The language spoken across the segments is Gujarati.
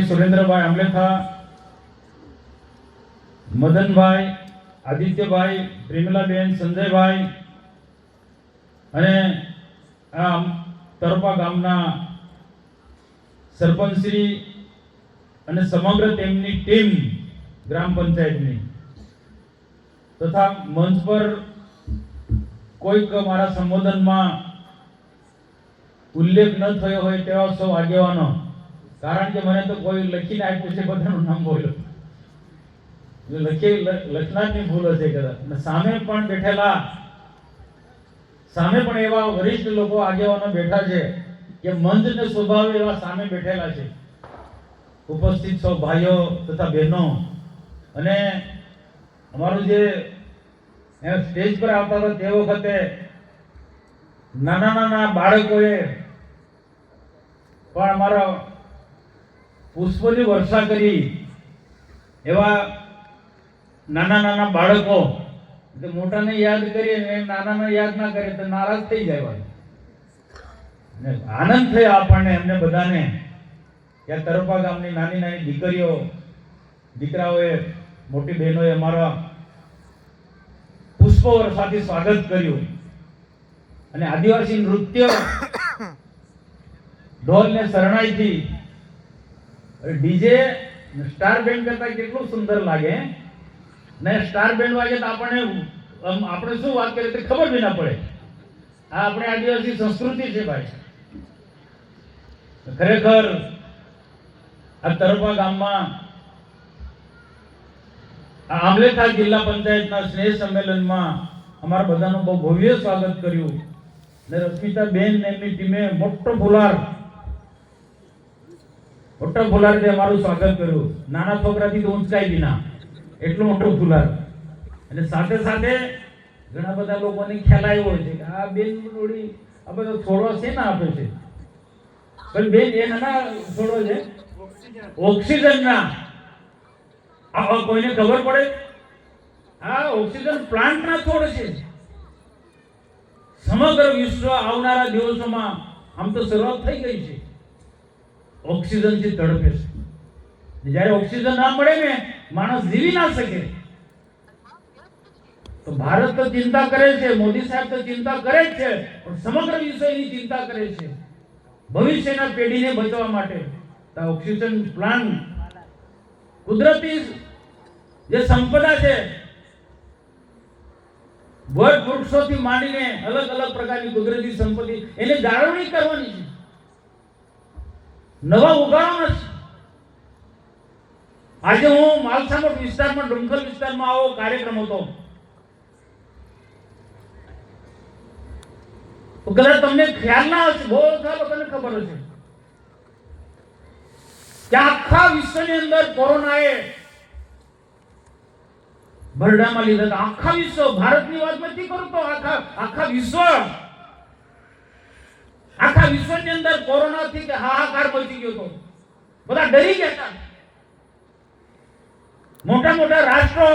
સુરેન્દ્રભાઈ આમલેથા, મદનભાઈ, આદિત્યભાઈ, પ્રેમલાબેન, સંજયભાઈ અને આ તરપા ગામના સરપંચશ્રી અને સમગ્ર તેમની ટીમ ગ્રામ પંચાયતની તથા મંચ પર કોઈક મારા સંબોધનમાં ઉલ્લેખ ન થયો હોય તેવા સૌ આગેવાનો, કારણ કે મને તો કોઈ લખીને આપ્યું છે, બધાનું નામ બોલ્યો, લખનારની ભૂલ હશે કદાચ. અને સામે પણ બેઠેલા, સામે પણ એવા વરિષ્ઠ લોકો આગેવાનો બેઠા છે કે મંચને સ્વભાવે એવા સામે બેઠેલા છે. ઉપસ્થિત સૌ ભાઈઓ તથા બહેનો અને અમારું જે સ્ટેજ પર આવતા હતા તે વખતે નાના નાના બાળકોએ પણ અમારા પુષ્પોની વર્ષા કરી. એવા નાના નાના બાળકો મોટાને યાદ કરીએ ને નાનાને યાદ ના કરીએ તો નારાજ થઈ જાય. આનંદ થયો આપણને એમને બધાને કે તરપા ગામની નાની નાની દીકરીઓ દીકરાઓએ મોટી બહેનોએ અમારા પુષ્પ વર્ષાથી સ્વાગત કર્યું. અને આદિવાસી નૃત્ય ઢોલ ને શરણાઈથી ડીજે સ્ટાર બેન્ડ કરતા કેટલું સુંદર લાગે ને. સ્ટાર બેન્ડ વાગે તો આપણે શું વાત કરીએ તે ખબર બી ના પડે. આ આપણે આદિવાસી સંસ્કૃતિ છે ભાઈ. ખરેખર આ તરપા ગામમાં આ આમલેથા જિલ્લા પંચાયતના સ્નેહ સંમેલનમાં અમારા બધાનું બહુ ભવ્ય સ્વાગત કર્યું. ને રશ્મિતા બેન ને એમની ટીમે મોટા ફુલારથી અમારું સ્વાગત કર્યું. નાના છોકરાથી તો ઊંચકાઈ બી ના, એટલું મોટું ફુલાર. અને સાથે સાથે ઘણા બધા લોકોને ખ્યાલ આવ્યો છે કે આ બેન થોડી આ બધો છોડો છે ને આપે છે, પણ બેન એ નાના છોડો છે ઓક્સિજન ના. આ કોઈને ખબર પડે? આ ઓક્સિજન પ્લાન્ટ ના છોડ છે. સમગ્ર વિશ્વ આવનારા દિવસોમાં આમ તો શરૂઆત થઈ ગઈ છે, ઓક્સિજન થી તડપે છે. જ્યારે ઓક્સિજન ના મળે ને માણસ જીવી ના શકે. તો ભારત તો ચિંતા કરે છે, મોદી સાહેબ તો ચિંતા કરે જ છે, પણ સમગ્ર વિશ્વ એની ચિંતા કરે છે ભવિષ્યના પેઢીને બચવા માટે. તો ઓક્સિજન પ્લાન્ટ કુદરતી જે સંપદા છે, વડ વૃક્ષોથી માંડીને અલગ અલગ પ્રકારની કુદરતી સંપત્તિ એને જાળવણી કરવાની છે, નવા ઉગાડવાના છે. આજે હું માલસામોટ વિસ્તારમાં, ડુમખલ વિસ્તારમાં આવો કાર્યક્રમ હતો. કદાચ તમને ખ્યાલ ના હશે, બહુ ઓછા લોકોને ખબર હશે કે આખા વિશ્વની અંદર કોરોનાએ ભરડામાં લીધા હતા. આખા વિશ્વ, ભારતની વાત નથી કરું તો આખા વિશ્વની અંદર કોરોનાથી હાહાકાર મચી ગયો હતો. બધા ડરી ગયા હતા. મોટા મોટા રાષ્ટ્રો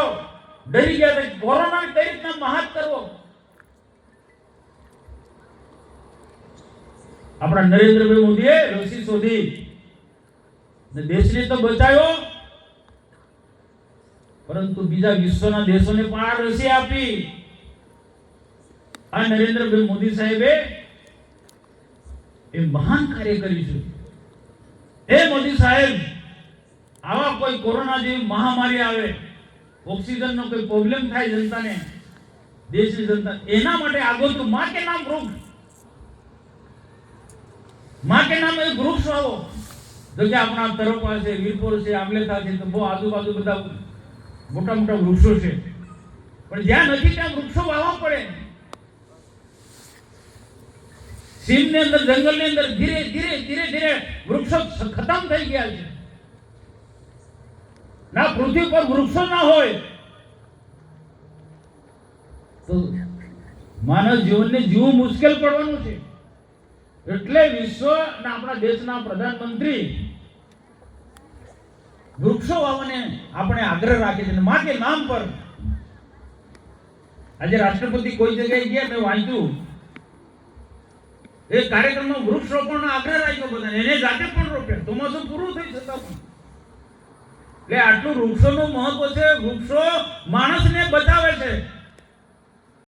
ડરી ગયા હતા કોરોનાને કઈ રીતના મહાત કરવો. આપણા નરેન્દ્રભાઈ મોદીએ રસી શોધી ને દેશને તો બચાવ્યો, પરંતુ બીજા વિશ્વના દેશોને પણ આ રસી આપી. આ નરેન્દ્રભાઈ મોદી સાહેબે એ મહાન કાર્ય કર્યું છે. હે મોદી સાહેબ, આવા કોઈ કોરોના જેવી મહામારી આવે, ઓક્સિજનનો કોઈ પ્રોબ્લેમ થાય જનતાને, દેશની જનતા, એના માટે આગોતરું માં કે નામ વૃક્ષ, માં કે નામ એક વૃક્ષ વાવો. જો કે આપણા તરફા છે, વીરપુર છે, આમલેથા છે, તો બહુ આજુબાજુ બધા મોટા મોટા વૃક્ષો છે, પણ જ્યાં નથી ત્યાં વૃક્ષો વાવવા પડે. સીમની અંદર, જંગલની અંદર ધીરે ધીરે ધીરે ધીરે વૃક્ષો ખતમ થઈ ગયા છે. ના પૃથ્વી પર વૃક્ષો ના હોય તો માનવ જીવનને જીવવું મુશ્કેલ પડવાનું છે. એટલે વિશ્વના આપણા દેશના પ્રધાનમંત્રી વૃક્ષો વાવવાને આપણે આગ્રહ રાખે છે. માં કે નામ પર આજે રાષ્ટ્રપતિ કોઈ જગ્યાએ ગયા, મેં વાંચ્યું એ કાર્યક્રમમાં વૃક્ષ રોપણનો આગ્રહ રાખ્યો બધાને, એને જાતે પણ રોપ્યા, ચોમાસું પૂરું થઈ છતાં પણ. એટલે આટલું વૃક્ષોનું મહત્વ છે. વૃક્ષો માણસને બચાવે છે.